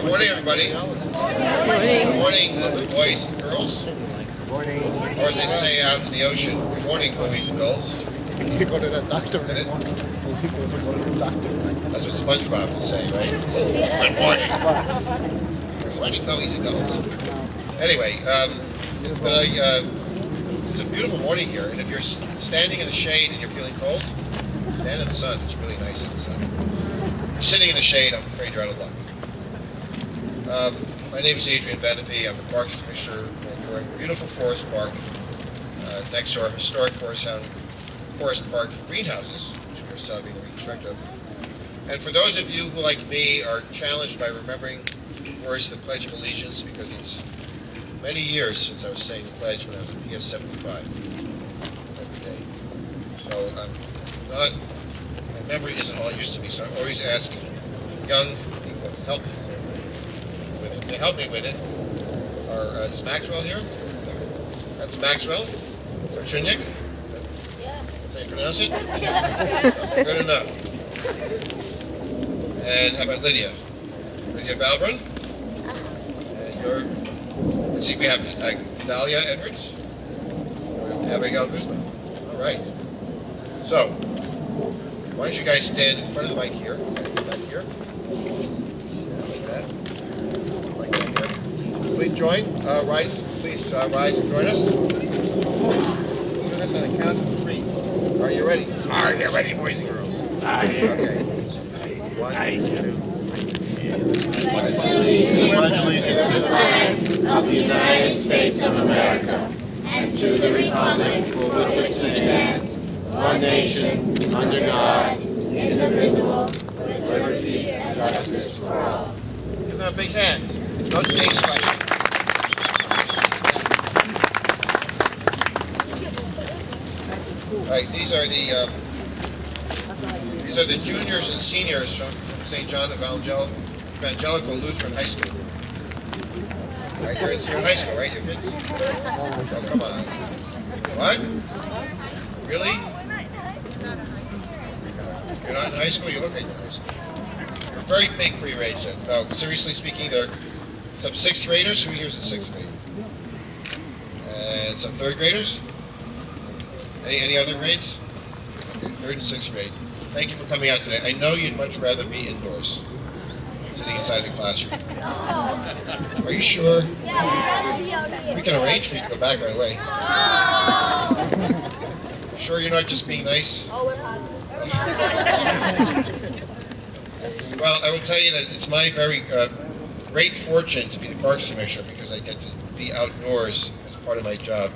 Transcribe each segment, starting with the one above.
Good morning, everybody. Good morning, boys and girls. Good morning. Or as they say out in the ocean, good morning, boys and girls. You go to the doctor. That's what SpongeBob would say, right? Good morning. Good morning, boys and girls. Anyway, it's a beautiful morning here, and if you're standing in the shade and you're feeling cold, stand in the sun. It's really nice in the sun. If you're sitting in the shade, I'm afraid you're out of luck. My name is Adrian Benapy. I'm the Parks Commissioner for a beautiful Forest Park next to our historic Forest Park greenhouses, which we are still being reconstructed. And for those of you who, like me, are challenged by remembering words of the Pledge of Allegiance, because it's many years since I was saying the pledge when I was in PS 75 every day. So my memory isn't all it used to be, so I'm always asking young people to help me with it. They help me with it. Is Maxwell here? That's Maxwell. Sarchunik? That's how you pronounce it? Good enough. And how about Lydia? Lydia Balbrun? And you're... Let's see, we have Dahlia Edwards. Abigail Guzman. All right. So, why don't you guys stand in front of the mic here? Back here. Like that. Like that here. Please join. Rise. Please rise and join us. Join us on the count of 3. Are you ready? Are you ready, boys and girls? Okay. 1, 2. Pledge allegiance to the flag of the United States of America and to the republic for which it stands, one nation, under God, indivisible, with liberty and justice for all. Give them a big hand. No stage fright. All right, these are the juniors and seniors from St. John Evangelical Lutheran High School. Right, you're in high school, right, your kids? Oh, come on. What? Really? You're not in high school? You look like you're in high school. You're very big for your age then. No, seriously speaking, there are some 6th graders. Who here is in 6th grade? And some 3rd graders? Any other grades? Okay, 3rd and 6th grade. Thank you for coming out today. I know you'd much rather be indoors, sitting inside the classroom. Are you sure? We can arrange for you to go back right away. Sure you're not just being nice? Well, I will tell you that it's my very great fortune to be the Parks Commissioner, because I get to be outdoors as part of my job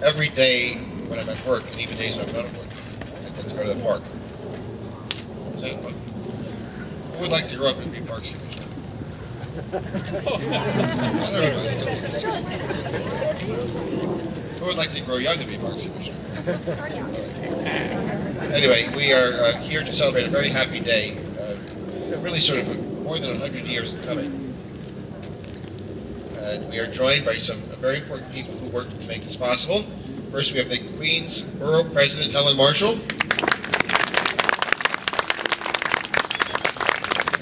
every day when I'm at work, and even days when I'm not at work. I get to go to the park. Is that fun? Who would like to grow up and be Parks Commissioner? Who would like to grow young to be Parks Commissioner? Anyway, we are here to celebrate a very happy day. Really sort of more than 100 years in coming. And we are joined by some very important people who work to make this possible. First, we have the Queens Borough President, Helen Marshall.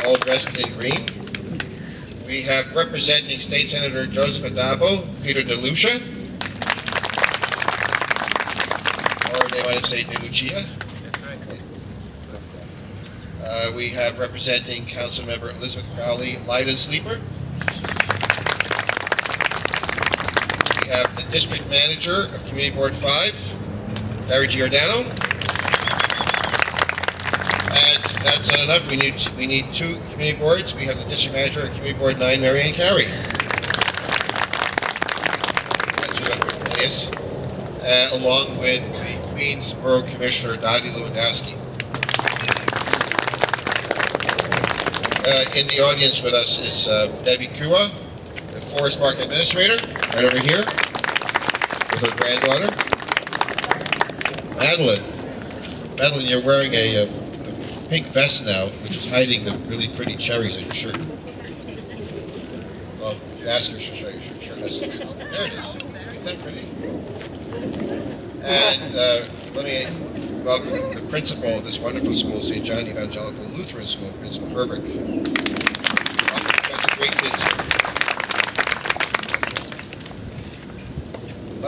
All dressed in green. We have representing State Senator Joseph Adabo, Peter DeLucia. Or they might have said DeLucia. We have representing Councilmember Elizabeth Crowley, Leiden Sleeper. We have the District Manager of Community Board 5, Gary Giordano. And that's not enough. We need 2 community boards. We have the District Manager of Community Board 9, Marianne Carey. Along with the Queens Borough Commissioner, Dottie Lewandowski. In the audience with us is Debbie Kua, the Forest Park Administrator, right over here, with her granddaughter. Madeline, you're wearing a pink vest now, which is hiding the really pretty cherries in your shirt. Well, if you ask her, she'll show you your shirt. There it is. Isn't that pretty? And let me welcome the principal of this wonderful school, St. John Evangelical Lutheran School, Principal Herbert. That's a great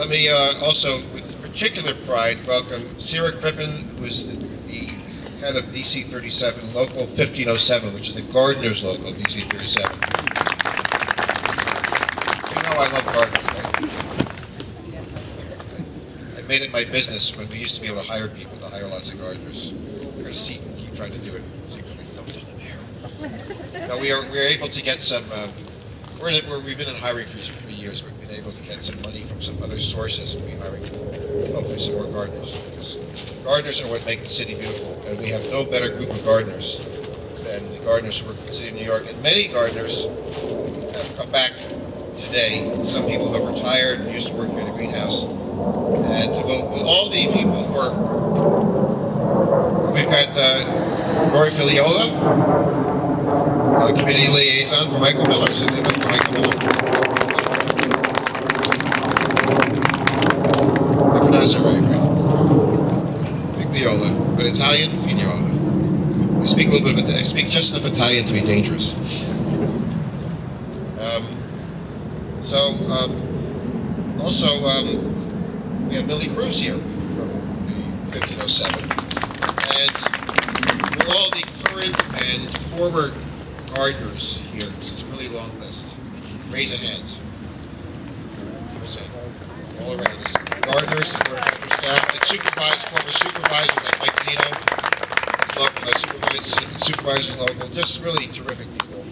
Let me also, with particular pride, welcome Sarah Crippen, who is the head of DC 37, Local 1507, which is the gardener's local of DC 37. You know I love gardeners, right? I made it my business when we used to be able to hire people to hire lots of gardeners. We're going to keep trying to do it. Don't tell them here. No, we're able to get some. We've been in hiring freeze for 3 years. We've been able to get some money from some other sources, and we're hiring hopefully some more gardeners. Because gardeners are what make the city beautiful, and we have no better group of gardeners than the gardeners who work for the city of New York. And many gardeners have come back today. Some people who have retired and used to work here in the greenhouse. And with all the people who are, we've got Rory Filiola, community liaison for Michael Miller. So take up for Michael Miller. I pronounce it right. Figliola, but Italian, Fignola. I speak a little bit of I speak just enough Italian to be dangerous. Also, we have Millie Cruz here from the 1507, and with all the current and former gardeners here, because it's a really long list. Raise a hand. All around us. Gardeners and horticulture staff, and former supervisors like Mike Zeno, supervisors local, just really terrific people.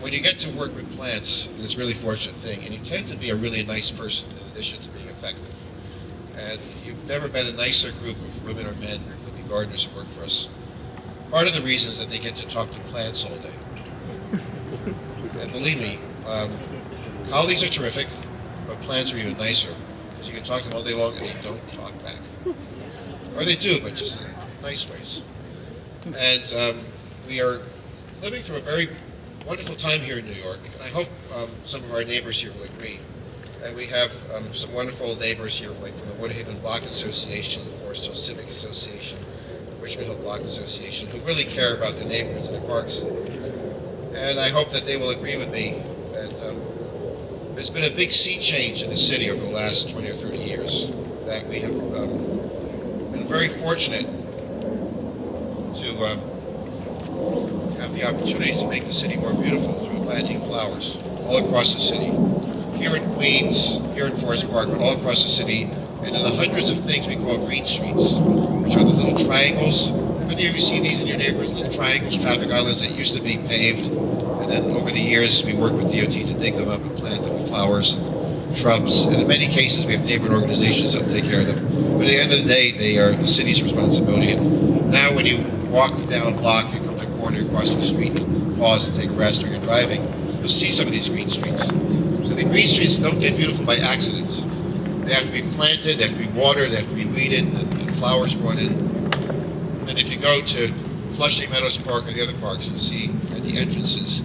When you get to work with plants, it's a really fortunate thing, and you tend to be a really nice person in addition to being effective. And you've never met a nicer group of women or men than the gardeners who work for us. Part of the reason is that they get to talk to plants all day. And believe me, colleagues are terrific, but plants are even nicer. Because you can talk to them all day long and they don't talk back. Or they do, but just in nice ways. And we are living through a very wonderful time here in New York, and I hope some of our neighbors here will agree. And we have some wonderful neighbors here, like from the Woodhaven Block Association, the Forest Hill Civic Association, Richmond Hill Block Association, who really care about their neighborhoods and their parks. And I hope that they will agree with me that there's been a big sea change in the city over the last 20 or 30 years, that we have been very fortunate to have the opportunity to make the city more beautiful through planting flowers all across the city. Here in Queens, here in Forest Park, but all across the city, and in the hundreds of things we call green streets, which are the little triangles. How many of you see these in your neighborhoods? Little triangles, traffic islands that used to be paved, and then over the years we worked with DOT to dig them up and plant them with flowers, shrubs, and in many cases we have neighborhood organizations that will take care of them. But at the end of the day, they are the city's responsibility. And now when you walk down a block, you come to a corner, you cross the street, you pause to take a rest, or you're driving, you'll see some of these green streets. And the green streets don't get beautiful by accident. They have to be planted, they have to be watered, they have to be weeded, and flowers brought in. And then if you go to Flushing Meadows Park or the other parks, you'll see at the entrances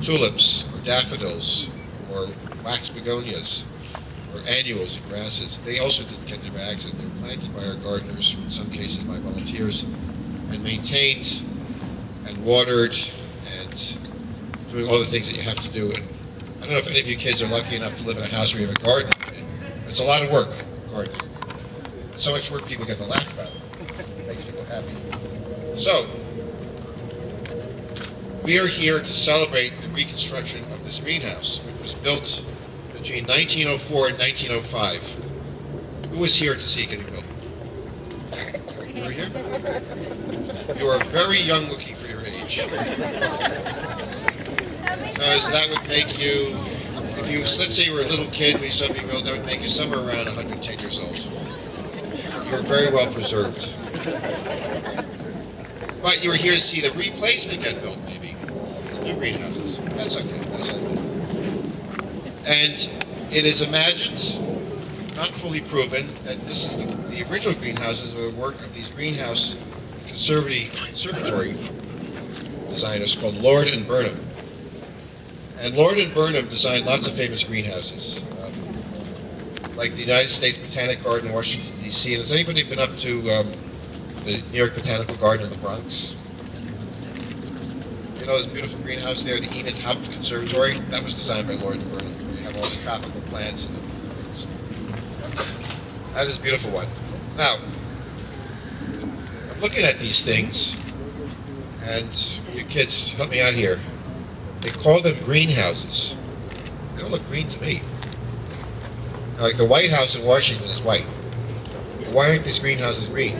tulips or daffodils or wax begonias or annuals and grasses. They also didn't get there by accident. They're planted by our gardeners, in some cases by volunteers, and maintained and watered and doing all the things that you have to do. And I don't know if any of you kids are lucky enough to live in a house where you have a garden. It's a lot of work, gardening. So much work people get to laugh about it. It makes people happy. So, we are here to celebrate the reconstruction of this greenhouse, which was built between 1904 and 1905. Who was here to see it getting built? You were here? You are very young looking for your age. Because that would make you, if you, let's say you were a little kid when you saw it being built, that would make you somewhere around 110 years old. You're very well preserved. But you were here to see the replacement get built, maybe. It's new greenhouses. That's okay. That's okay. And it is imagined, not fully proven, that this is the original greenhouses were the work of these greenhouse conservatory designers called Lord and Burnham. And Lord and Burnham designed lots of famous greenhouses, like the United States Botanic Garden in Washington, D.C. And has anybody been up to the New York Botanical Garden in the Bronx? You know this beautiful greenhouse there, the Enid Haupt Conservatory? That was designed by Lord and Burnham. They have all the tropical plants and things. That is a beautiful one. Now, I'm looking at these things, and you kids, help me out here. They call them greenhouses. They don't look green to me. Like the White House in Washington is white. Why aren't these greenhouses green?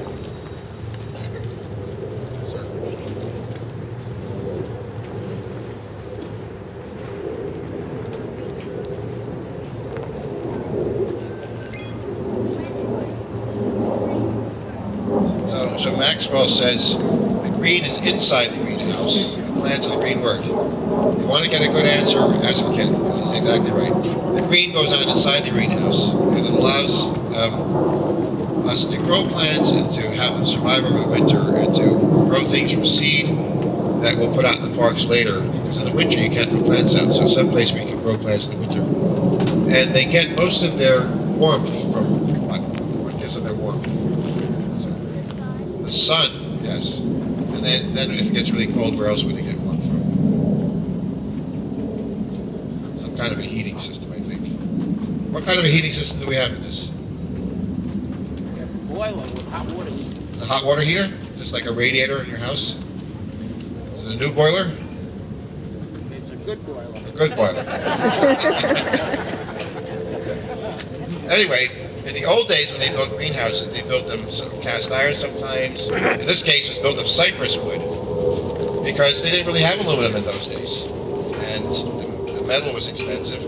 So Maxwell says the green is inside the greenhouse. The plants of the green work. If you want to get a good answer, ask a kid. This is exactly right. The green goes on inside the greenhouse, and it allows us to grow plants and to have them survive over the winter and to grow things from seed that we'll put out in the parks later. Because in the winter you can't put plants out, so someplace where you can grow plants in the winter. And they get most of their warmth from what gives them their warmth? The sun, yes. And then if it gets really cold, where else would they get one from? Some kind of a heating system, I think. What kind of a heating system do we have in this? Boiler with hot water heater. A hot water heater? Just like a radiator in your house? Is it a new boiler? It's a good boiler. A good boiler. Anyway, in the old days when they built greenhouses, they built them of cast iron sometimes. In this case, it was built of cypress wood because they didn't really have aluminum in those days. And the metal was expensive.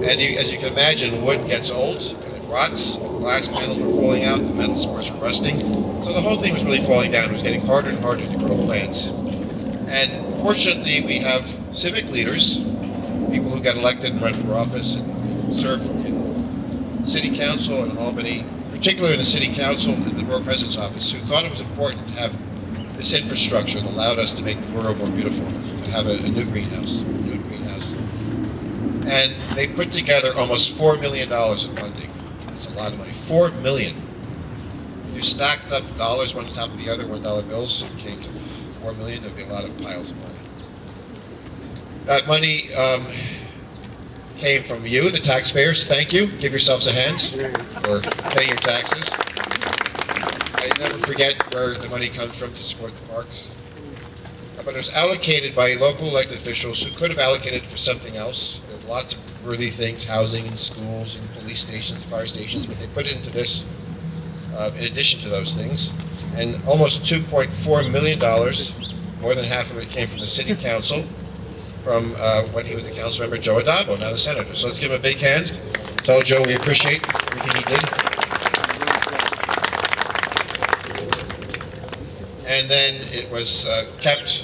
And as you can imagine, wood gets old and it rots. Glass panels were falling out, the metal spores were rusting. So the whole thing was really falling down. It was getting harder and harder to grow plants. And fortunately, we have civic leaders, people who got elected and run for office and serve in City Council and in Albany, particularly in the City Council and the Borough President's Office, who thought it was important to have this infrastructure that allowed us to make the borough more beautiful, to have a new greenhouse. And they put together almost $4 million in funding. That's a lot of money. $4 million. If you stacked up dollars one on top of the other, $1 bills, it came to $4 million. There'd be a lot of piles of money. That money came from you, the taxpayers. Thank you. Give yourselves a hand for paying your taxes. I never forget where the money comes from to support the parks. But it was allocated by local elected officials who could have allocated it for something else. There's lots of worthy things, housing and schools and police stations, fire stations, but they put it into this in addition to those things. And almost $2.4 million, more than half of it came from the City Council, from when he was the council member, Joe Adabo, now the senator. So let's give him a big hand. Tell Joe we appreciate everything he did. And then it was kept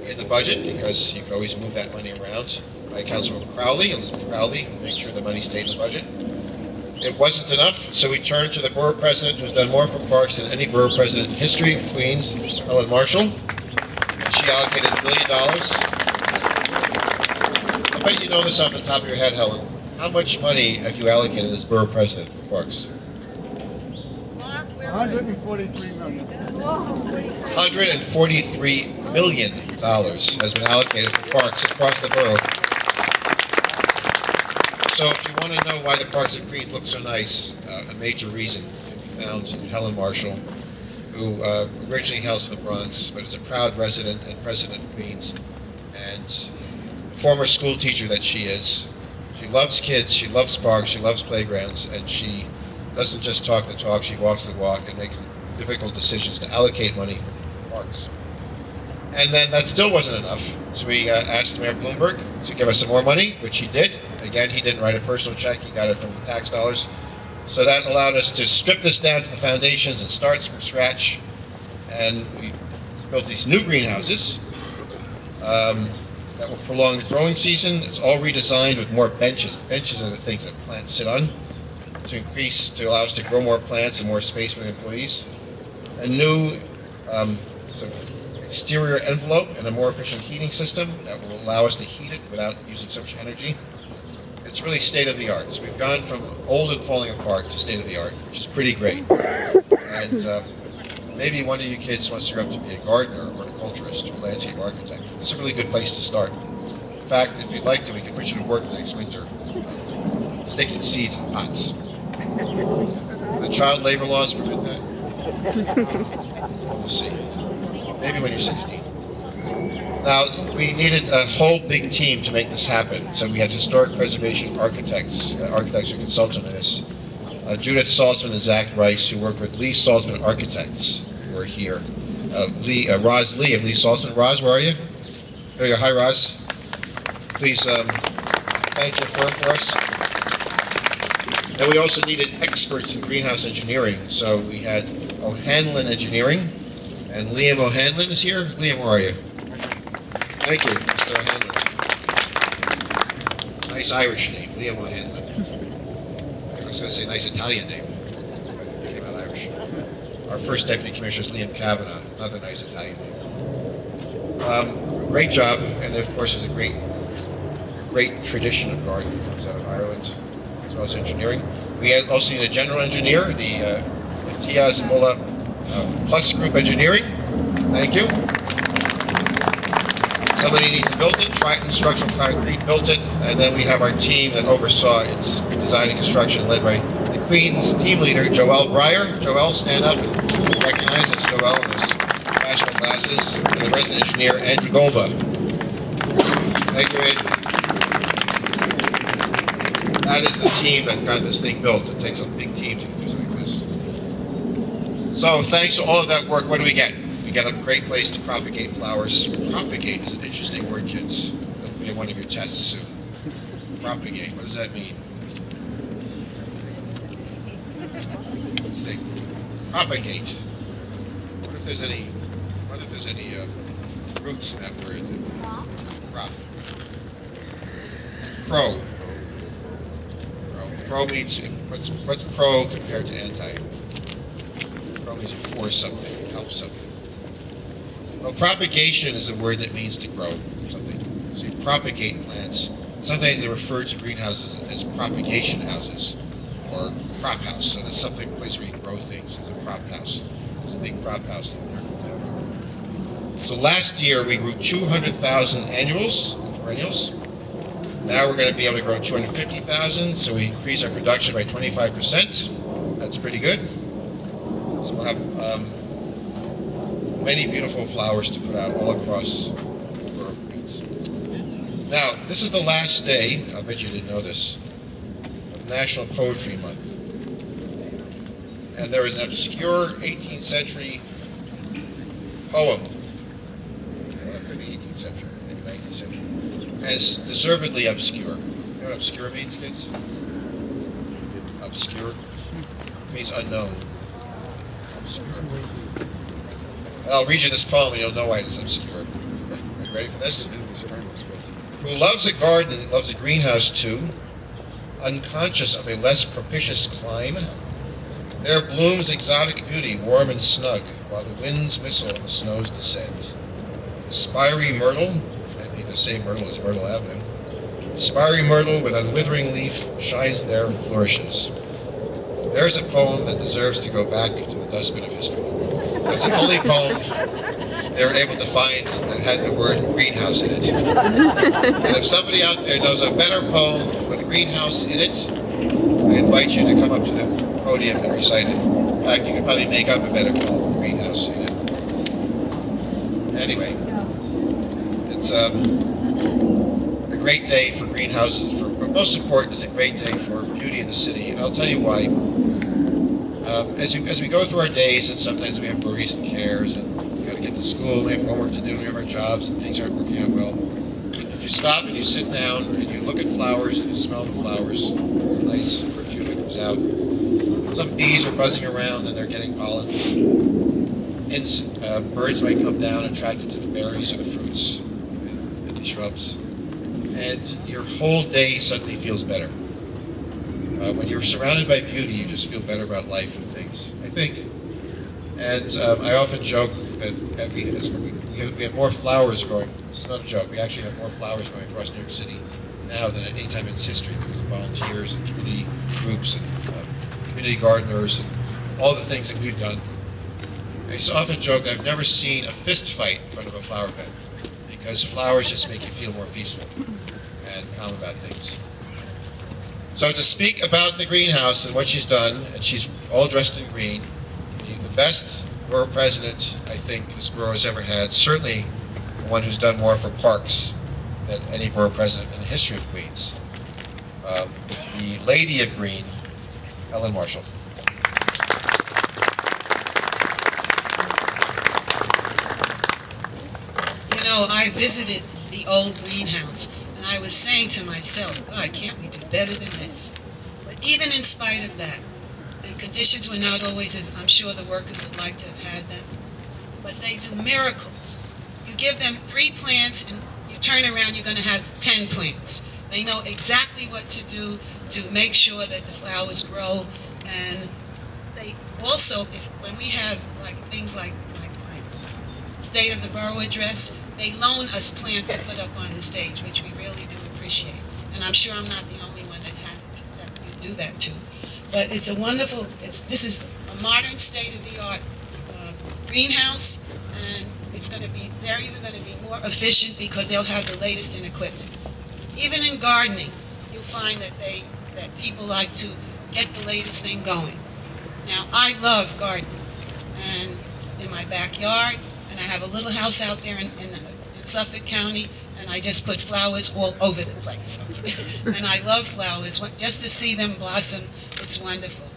in the budget because you could always move that money around by Councilman Crowley, Elizabeth Crowley, make sure the money stayed in the budget. It wasn't enough, so we turned to the borough president who's done more for parks than any borough president in history, Queens, Helen Marshall. And she allocated $1 billion. I bet you know this off the top of your head, Helen. How much money have you allocated as borough president for parks? $143 million. $143 million has been allocated for parks across the borough. So if you want to know why the parks of Queens look so nice, a major reason can be found in Helen Marshall, who originally hails from the Bronx, but is a proud resident and president of Queens, and former school teacher that she is. She loves kids, she loves parks, she loves playgrounds, and she doesn't just talk the talk, she walks the walk and makes difficult decisions to allocate money for parks. And then that still wasn't enough, so we asked Mayor Bloomberg to give us some more money, which he did. Again, he didn't write a personal check, he got it from the tax dollars. So that allowed us to strip this down to the foundations and start from scratch. And we built these new greenhouses that will prolong the growing season. It's all redesigned with more benches. Benches are the things that plants sit on to allow us to grow more plants and more space for the employees. A new sort of exterior envelope and a more efficient heating system that will allow us to heat it without using so much energy. It's really state-of-the-art. So we've gone from old and falling apart to state-of-the-art, which is pretty great. And maybe one of you kids wants to grow up to be a gardener or horticulturist or landscape architect. It's a really good place to start. In fact, if you'd like to, we can put you to work next winter sticking seeds in pots. The child labor laws permit that? We'll see. Maybe when you're 16. Now, we needed a whole big team to make this happen, so we had historic preservation architects, architecture consultant in this. Judith Saltzman and Zach Rice, who work with Lee Saltzman Architects, who are here. Roz Lee of Lee Saltzman. Roz, where are you? There you go. Hi, Roz. Please thank your firm for us. And we also needed experts in greenhouse engineering, so we had O'Hanlon Engineering, and Liam O'Hanlon is here. Liam, where are you? Thank you, Mr. O'Hanlon. Nice Irish name, Liam O'Hanlon. I was going to say nice Italian name. Came out Irish. Our first deputy commissioner is Liam Kavanagh, another nice Italian name. Great job, and of course there's a great tradition of garden that comes out of Ireland, as well as engineering. We also need a general engineer, the Tiaz Mullah Plus Group Engineering. Thank you. Somebody needs to build it, Triton Structural Concrete built it, and then we have our team that oversaw its design and construction, led by the Queen's team leader, Joelle Breyer. Joelle, stand up and recognize us. Joelle in his fashionable glasses, and the resident engineer, Andrew Golba. Thank you, Andrew. That is the team that got this thing built. It takes a big team to do something like this. So, thanks to all of that work, what do we get? We get a great place to propagate flowers. Propagate is an interesting word, kids. That'll be on one of your tests soon. Propagate, what does that mean? Let's think. Propagate. What if there's any roots in that word? Prop. Pro. Pro means, what's pro compared to anti? Pro means you force something, you help something. Well, propagation is a word that means to grow something. So you propagate plants. Sometimes they refer to greenhouses as propagation houses or crop house. So there's something, a place where you grow things. It's a crop house. There's a big crop house that we're doing. So last year we grew 200,000 perennials. Now we're going to be able to grow 250,000, so we increase our production by 25%. That's pretty good. So we'll have many beautiful flowers to put out all across the Borough of Queens. Now, this is the last day, I bet you didn't know this, of National Poetry Month. And there is an obscure 18th century poem. Well, it could be 18th century, maybe 19th century. As deservedly obscure. You know what obscure means, kids? Obscure means unknown. Obscure. And I'll read you this poem and you'll know why it's obscure. Are you ready for this? Who loves a garden, loves a greenhouse too, unconscious of a less propitious clime, there blooms exotic beauty, warm and snug, while the winds whistle and the snows descend. Spiry myrtle, the same myrtle as Myrtle Avenue. Spiry myrtle with unwithering leaf shines there and flourishes. There's a poem that deserves to go back to the dustbin of history. It's the only poem they were able to find that has the word greenhouse in it. And if somebody out there knows a better poem with a greenhouse in it, I invite you to come up to the podium and recite it. In fact, you could probably make up a better poem with a greenhouse in it. Anyway. It's a great day for greenhouses, but most important, it's a great day for beauty in the city, and I'll tell you why. As we go through our days, and sometimes we have worries and cares, and we got to get to school, we have homework to do, we have our jobs, and things aren't working out well. If you stop and you sit down and you look at flowers and you smell the flowers, there's a nice perfume that comes out. Some bees are buzzing around and they're getting pollen. Birds might come down attracted to the berries or the fruits. Shrubs, and your whole day suddenly feels better. When you're surrounded by beauty, you just feel better about life and things, I think. And I often joke that we have more flowers growing. It's not a joke. We actually have more flowers growing across New York City now than at any time in its history because of volunteers and community groups and community gardeners and all the things that we've done. I often joke that I've never seen a fist fight in front of a flower bed, because flowers just make you feel more peaceful and calm about things. So to speak about the greenhouse and what she's done, and she's all dressed in green. The best borough president I think this borough has ever had, certainly one who's done more for parks than any borough president in the history of Queens. The Lady of Green, Ellen Marshall. You know, I visited the old greenhouse, and I was saying to myself, God, can't we do better than this? But even in spite of that, and conditions were not always as I'm sure the workers would like to have had them, but they do miracles. You give them 3 plants, and you turn around, you're going to have 10 plants. They know exactly what to do to make sure that the flowers grow, and they also, when we have things like State of the Borough Address, they loan us plants to put up on the stage, which we really do appreciate. And I'm sure I'm not the only one that you do that to. But it's a wonderful, this is a modern state-of-the-art greenhouse, and it's going to be, they're even going to be more efficient because they'll have the latest in equipment. Even in gardening, you'll find that people like to get the latest thing going. Now, I love gardening, and in my backyard, and I have a little house out there in Suffolk County, and I just put flowers all over the place. And I love flowers. Just to see them blossom, it's wonderful.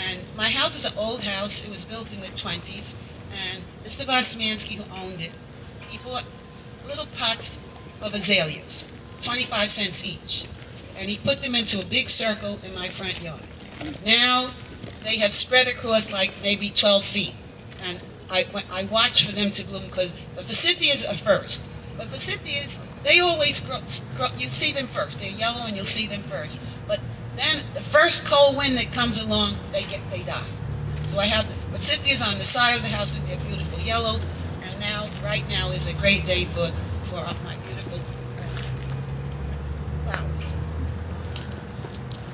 And my house is an old house. It was built in the 20s, and Mr. Vosmansky, who owned it, he bought little pots of azaleas, 25 cents each, and he put them into a big circle in my front yard. Now they have spread across like maybe 12 feet, and I watch for them to bloom because the forsythias are first. But forsythias, they always grow, you see them first. They're yellow and you'll see them first. But then the first cold wind that comes along, they die. So I have the forsythias on the side of the house with their beautiful yellow, and now, right now is a great day for my beautiful flowers.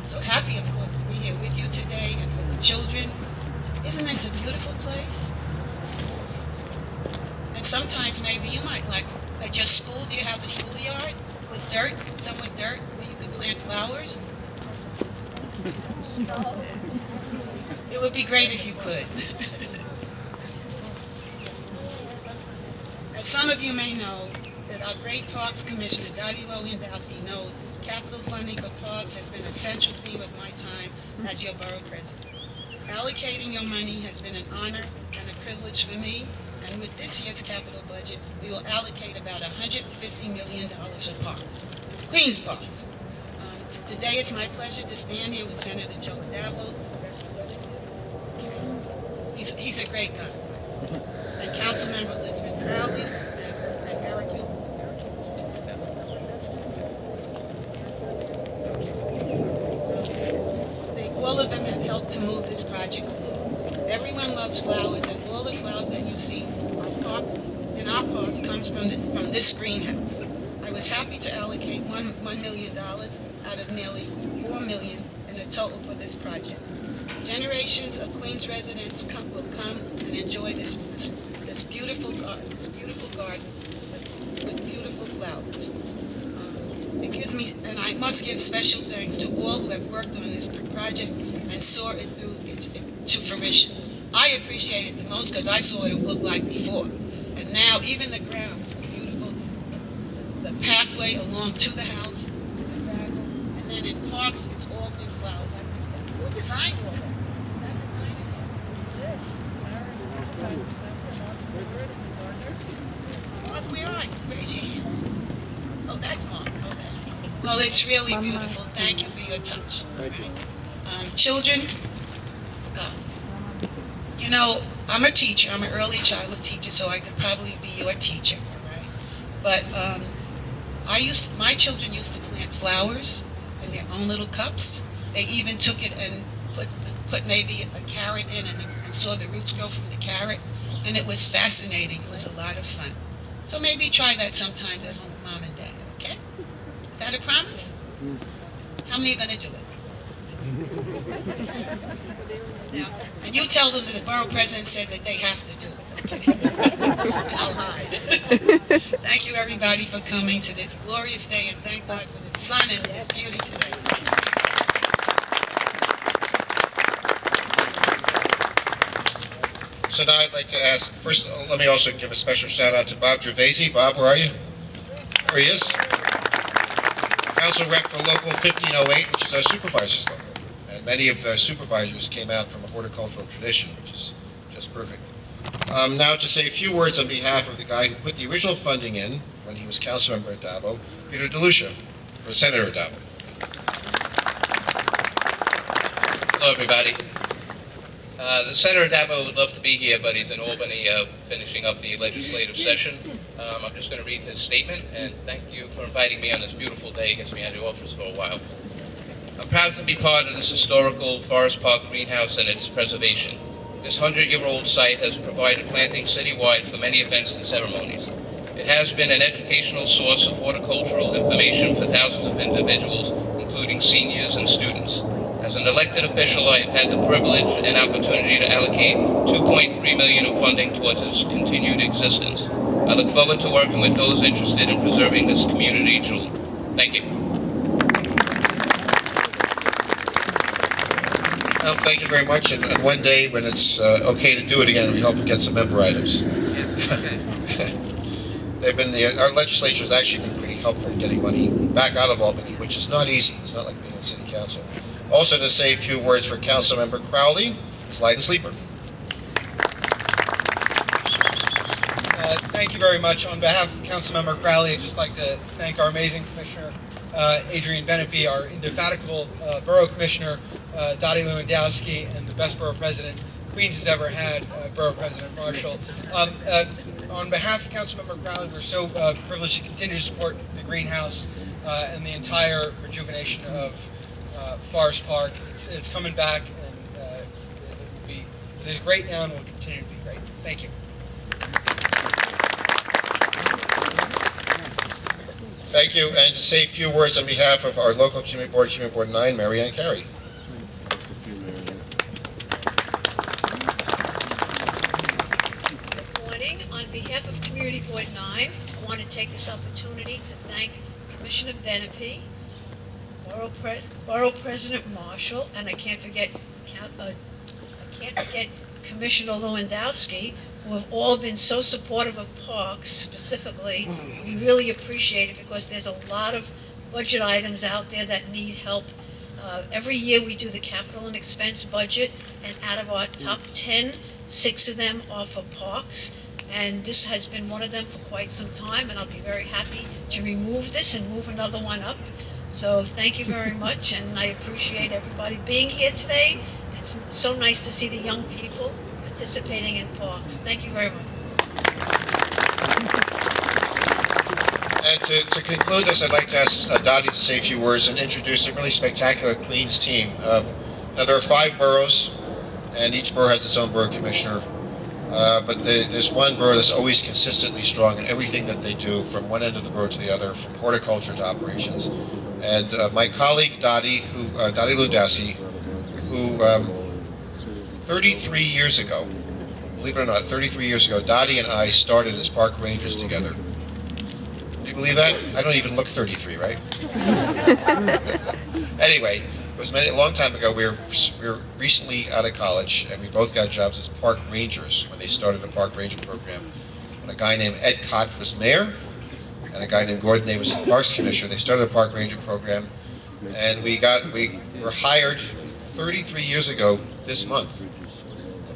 So happy, of course, to be here with you today, and for the children. Isn't this a beautiful place? And sometimes maybe you might like, at your school, do you have a schoolyard with dirt, some with dirt, where you could plant flowers? It would be great if you could. As some of you may know, that our great Parks Commissioner, Dadilo Hindowski, knows capital funding for parks has been a central theme of my time as your borough president. Allocating your money has been an honor and a privilege for me, and with this year's capital budget, we will allocate about $150 million for parks, Queens parks. Today it's my pleasure to stand here with Senator Joe Adabo. He's a great guy. And Councilmember Elizabeth Crowley and Eric Hill. All of them have helped to move this project along. Everyone loves flowers, and all the flowers that you see in our parks comes from this greenhouse. I was happy to allocate $1 million out of nearly $4 million in the total for this project. Generations of Queens residents will come and enjoy this beautiful garden, with beautiful flowers. It gives me, and I must give special thanks to all who have worked on this project and saw it through to fruition. I appreciate it the most because I saw what it looked like before. And now even the grounds are beautiful. The pathway along to the house, the gravel, and then in parks, it's all been flowers. Who designed all that? Mark, where are you? Where's your hand? Oh, that's Mark. Okay. Well, it's really beautiful. Thank you for your touch. Children, you know, I'm a teacher. I'm an early childhood teacher, so I could probably be your teacher, right? But my children used to plant flowers in their own little cups. They even took it and put maybe a carrot in and saw the roots grow from the carrot, and it was fascinating. It was a lot of fun. So maybe try that sometimes at home with Mom and Dad, okay? Is that a promise? How many are going to do it? Now, and you tell them that the borough president said that they have to do it, okay? I'll hide. Thank you, everybody, for coming to this glorious day, and thank God for the sun and this beauty today. So now I'd like to ask, first, let me also give a special shout out to Bob Gervaisi. Bob, where are you? There he is. Council rep for Local 1508, which is our supervisor's local. And many of the supervisors came out from a horticultural tradition, which is just perfect. Now to say a few words on behalf of the guy who put the original funding in when he was council member at Dabo, Peter DeLucia, for Senator Dabo. Hello, everybody. The Senator Dabo would love to be here, but he's in Albany finishing up the legislative session. I'm just going to read his statement, and thank you for inviting me on this beautiful day. It gets me out of the office for a while. I'm proud to be part of this historical Forest Park greenhouse and its preservation. This 100-year-old site has provided planting citywide for many events and ceremonies. It has been an educational source of horticultural information for thousands of individuals, including seniors and students. As an elected official, I have had the privilege and opportunity to allocate $2.3 million in funding towards its continued existence. I look forward to working with those interested in preserving this community jewel. Thank you. Well, thank you very much. And one day when it's okay to do it again, we hope to get some member items. They've been our legislature has actually been pretty helpful in getting money back out of Albany, which is not easy. It's not like being in city council. Also, to say a few words for Council Member Crowley, his light and sleeper. Thank you very much. On behalf of Councilmember Crowley, I'd just like to thank our amazing Commissioner, Adrian Benepe, our indefatigable Borough Commissioner, Dottie Lewandowski, and the best Borough President Queens has ever had, Borough President Marshall. On behalf of Councilmember Crowley, we're so privileged to continue to support the greenhouse and the entire rejuvenation of Forest Park. It's coming back, and it is great now and will continue to be great. Thank you. Thank you. And to say a few words on behalf of our local Community Board 9, Mary Ann Carey. Good morning. On behalf of Community Board 9, I want to take this opportunity to thank Commissioner Benepe, Borough President Marshall, and I can't forget Commissioner Lewandowski, who have all been so supportive of parks specifically. We really appreciate it because there's a lot of budget items out there that need help. Every year we do the capital and expense budget, and out of our top 10, 6 of them are for parks. And this has been one of them for quite some time, and I'll be very happy to remove this and move another one up. So thank you very much, and I appreciate everybody being here today. It's so nice to see the young people participating in parks. Thank you very much. And to conclude this, I'd like to ask Dottie to say a few words and introduce a really spectacular Queens team. Now, there are 5 boroughs, and each borough has its own borough commissioner. But there's one borough that's always consistently strong in everything that they do, from one end of the borough to the other, from horticulture to operations. And my colleague Dottie Lewandowski, who 33 years ago, believe it or not, 33 years ago, Dottie and I started as park rangers together. Do you believe that? I don't even look 33, right? Anyway, it was a long time ago. We were recently out of college, and we both got jobs as park rangers when they started the park ranger program. When a guy named Ed Koch was mayor, and a guy named Gordon Davis was the parks commissioner, they started a park ranger program, and we were hired 33 years ago this month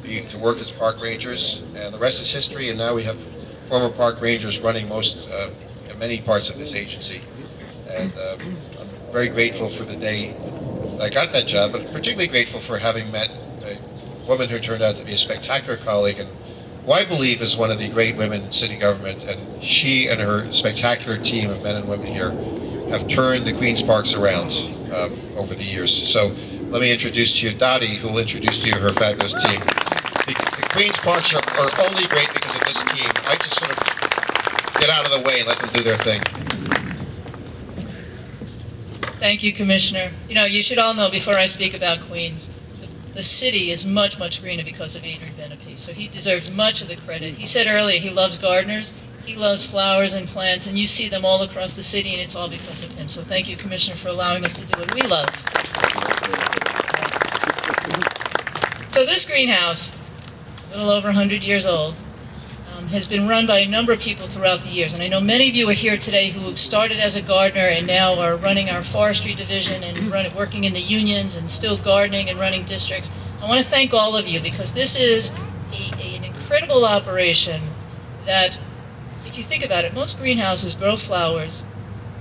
to work as park rangers, and the rest is history. And now we have former park rangers running many parts of this agency, and I'm very grateful for the day that I got that job, but particularly grateful for having met a woman who turned out to be a spectacular colleague, and who I believe is one of the great women in city government. And she and her spectacular team of men and women here have turned the Queens Parks around over the years. So let me introduce to you Dottie, who will introduce to you her fabulous team. The Queens Parks are only great because of this team. I just sort of get out of the way and let them do their thing. Thank you, Commissioner. You know, you should all know, before I speak about Queens, the city is much, much greener because of Adrian Benepe, so he deserves much of the credit. He said earlier he loves gardeners, he loves flowers and plants, and you see them all across the city, and it's all because of him. So thank you, Commissioner, for allowing us to do what we love. So this greenhouse little over 100 years old, has been run by a number of people throughout the years. And I know many of you are here today who started as a gardener and now are running our forestry division and working in the unions and still gardening and running districts. I want to thank all of you because this is an incredible operation that, if you think about it, most greenhouses grow flowers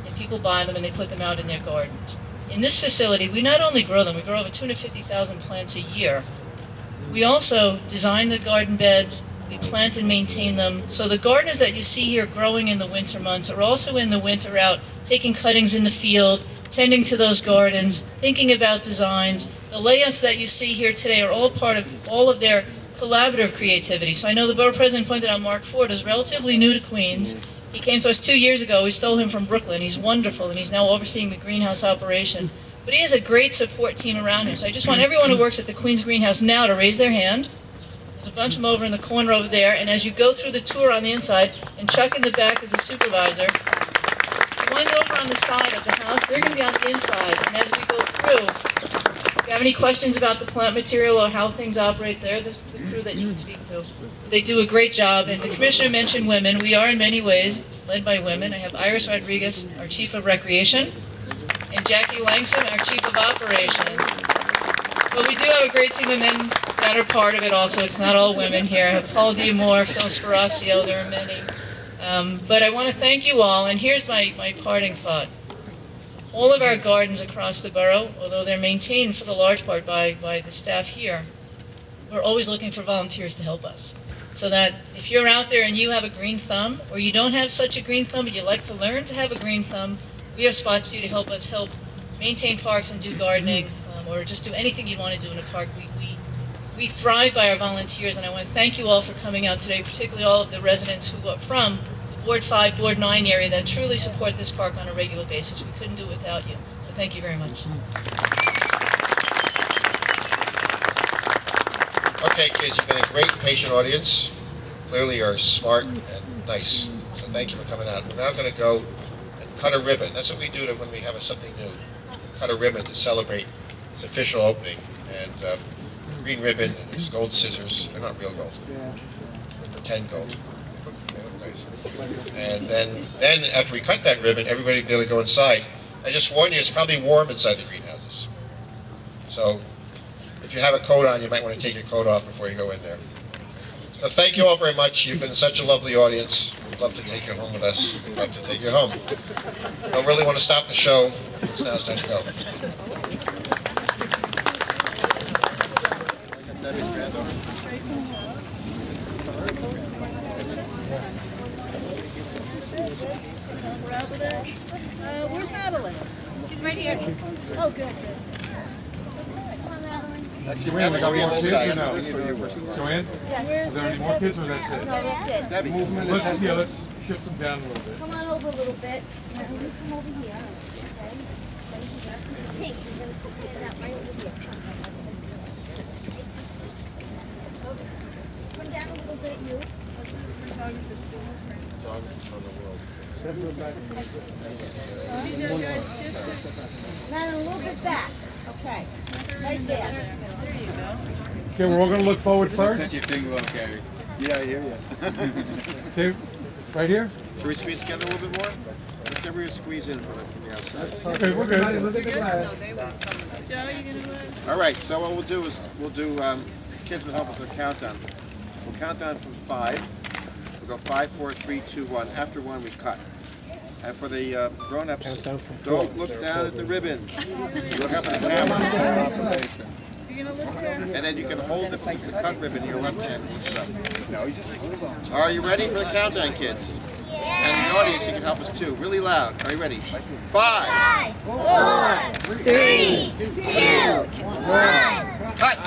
and people buy them and they put them out in their gardens. In this facility, we not only grow them, we grow over 250,000 plants a year. We also design the garden beds, we plant and maintain them. So the gardeners that you see here growing in the winter months are also in the winter out taking cuttings in the field, tending to those gardens, thinking about designs. The layouts that you see here today are all part of all of their collaborative creativity. So I know the borough president pointed out Mark Ford is relatively new to Queens. He came to us 2 years ago. We stole him from Brooklyn. He's wonderful, and he's now overseeing the greenhouse operation. But he has a great support team around him. So I just want everyone who works at the Queens Greenhouse now to raise their hand. There's a bunch of them over in the corner over there, and as you go through the tour on the inside, and Chuck in the back is a supervisor, the ones over on the side of the house, they're going to be on the inside, and as we go through, if you have any questions about the plant material or how things operate, they're the crew that you can speak to. They do a great job, and the commissioner mentioned women. We are in many ways led by women. I have Iris Rodriguez, our Chief of Recreation, and Jackie Langston, our Chief of Operations. But we do have a great team of men that are part of it also. It's not all women here. I have Paul D. Moore, Phil Sparacio, there are many. But I want to thank you all, and here's my parting thought. All of our gardens across the borough, although they're maintained for the large part by the staff here, we're always looking for volunteers to help us. So that if you're out there and you have a green thumb, or you don't have such a green thumb, but you'd like to learn to have a green thumb, we have spots for you to help us help maintain parks and do gardening, or just do anything you want to do in a park. We thrive by our volunteers, and I want to thank you all for coming out today, particularly all of the residents who are from Ward 5, Ward 9 area that truly support this park on a regular basis. We couldn't do it without you. So thank you very much. Okay, kids, you've been a great patient audience. You clearly are smart and nice. So thank you for coming out. We're now going to go and cut a ribbon. That's what we do when we have something new. We cut a ribbon to celebrate its official opening. And green ribbon and there's gold scissors. They're not real gold. They're pretend gold. They look nice. And then after we cut that ribbon, everybody's going to go inside. I just warn you, it's probably warm inside the greenhouses. So if you have a coat on, you might want to take your coat off before you go in there. So thank you all very much. You've been such a lovely audience. We'd love to take you home with us. We'd love to take you home. Don't really want to stop the show. It's now time to go. Where's Madeline? She's right here. Oh, good. Actually, Madeline, we on this side. Joanne? Yes. Are there any more kids or that's it? No, that's it. Debbie. Let's shift them down a little bit. Come on over a little bit. Now, you come over here. Okay. Pink, you're going to stand out right over here. Come down a little bit, you. Now, a little bit back. Okay. Right there. There you go. Okay, we're all going to look forward first. That's your finger well, Gary. Yeah, I hear you. Okay, right here? Should we squeeze together a little bit more? Let's everybody squeeze in from the outside. Okay, we're good. All right, so what we'll do is kids will help us with a countdown. We'll count down from 5. We'll go 5, 4, 3, 2, 1. After 1, we cut. And for the grown-ups, don't look down at the ribbon. Look up at the camera. And then you can hold the piece of cut ribbon in your left hand. No, you just hold on. Are you ready for the countdown, kids? And in the audience, you can help us too. Really loud. Are you ready? 5, 4, 3, 2, 1. cut!